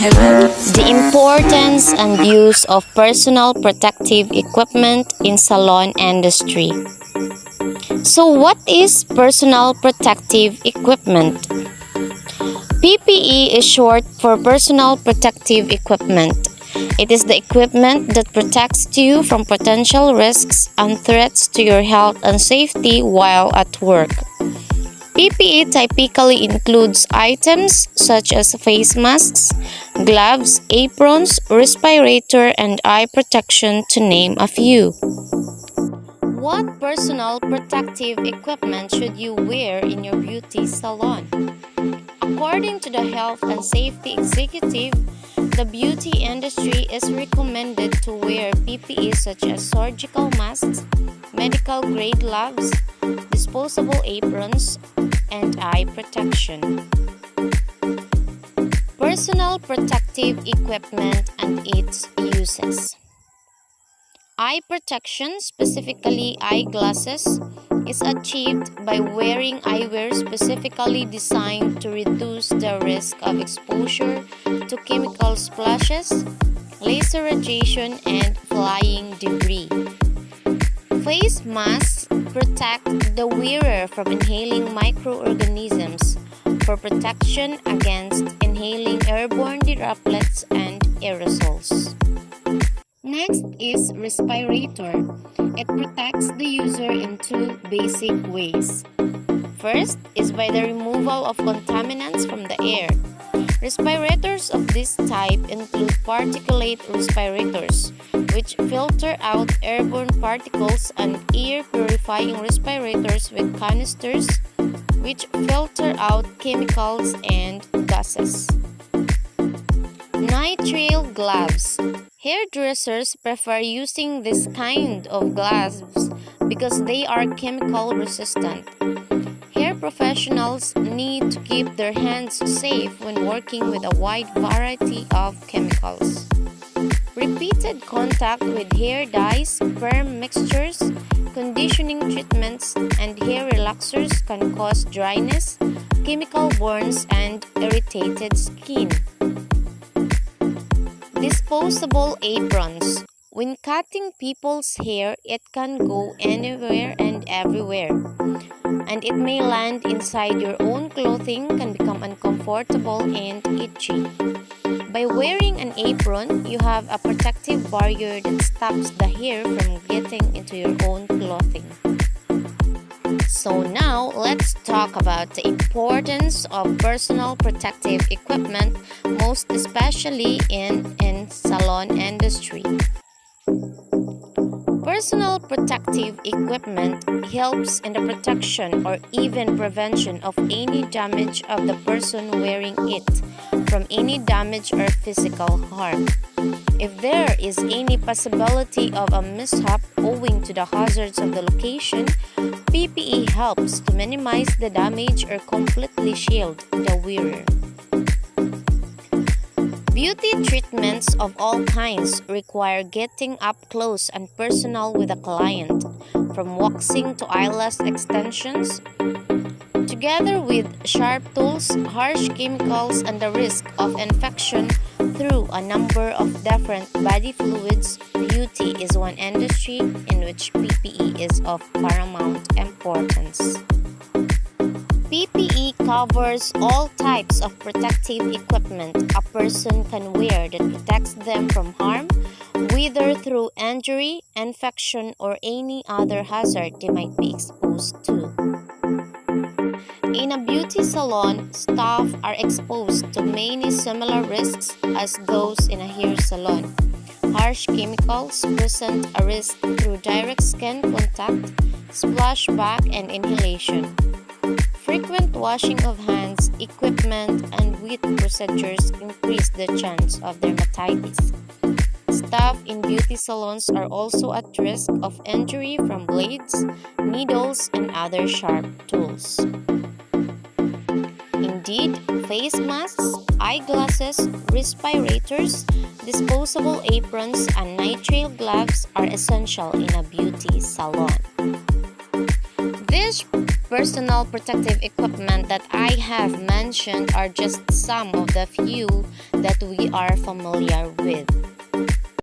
The importance and use of personal protective equipment in salon industry. So what is personal protective equipment? PPE is short for personal protective equipment. It is the equipment that protects you from potential risks and threats to your health and safety while at work. PPE typically includes items such as face masks, gloves, aprons, respirator, and eye protection, to name a few. What personal protective equipment should you wear in your beauty salon? According to the Health and Safety Executive, the beauty industry is recommended to wear PPE such as surgical masks, medical grade gloves, disposable aprons, and eye protection. Personal protective equipment and its uses. Eye protection, specifically eyeglasses, is achieved by wearing eyewear specifically designed to reduce the risk of exposure to chemical splashes, laser radiation, and flying debris. Face masks protect the wearer from inhaling microorganisms for protection against inhaling airborne droplets and aerosols. Next is respirator. It protects the user in two basic ways. First is by the removal of contaminants from the air. Respirators of this type include particulate respirators, which filter out airborne particles, and air-purifying respirators with canisters, which filter out chemicals and gases. Nitrile gloves. Hairdressers prefer using this kind of gloves because they are chemical resistant. Hair professionals need to keep their hands safe when working with a wide variety of chemicals. Repeated contact with hair dyes, perm mixtures, conditioning treatments, and hair relaxers can cause dryness, chemical burns, and irritated skin. Disposable aprons. When cutting people's hair, it can go anywhere and everywhere, and it may land inside your own clothing, can become uncomfortable and itchy. By wearing an apron, you have a protective barrier that stops the hair from getting into your own clothing. So now, let's talk about the importance of personal protective equipment, most especially in salon industry. Personal protective equipment helps in the protection or even prevention of any damage of the person wearing it from any damage or physical harm. If there is any possibility of a mishap owing to the hazards of the location, PPE helps to minimize the damage or completely shield the wearer. Beauty treatments of all kinds require getting up close and personal with a client, from waxing to eyelash extensions. Together with sharp tools, harsh chemicals, and the risk of infection through a number of different body fluids, beauty is one industry in which PPE is of paramount importance. PPE covers all types of protective equipment a person can wear that protects them from harm, whether through injury, infection, or any other hazard they might be exposed to. In a beauty salon, staff are exposed to many similar risks as those in a hair salon. Harsh chemicals present a risk through direct skin contact, splashback, and inhalation. Frequent washing of hands, equipment, and wet procedures increase the chance of dermatitis. Staff in beauty salons are also at risk of injury from blades, needles, and other sharp tools. Indeed, face masks, eyeglasses, respirators, disposable aprons, and nitrile gloves are essential in a beauty salon. This personal protective equipment that I have mentioned are just some of the few that we are familiar with.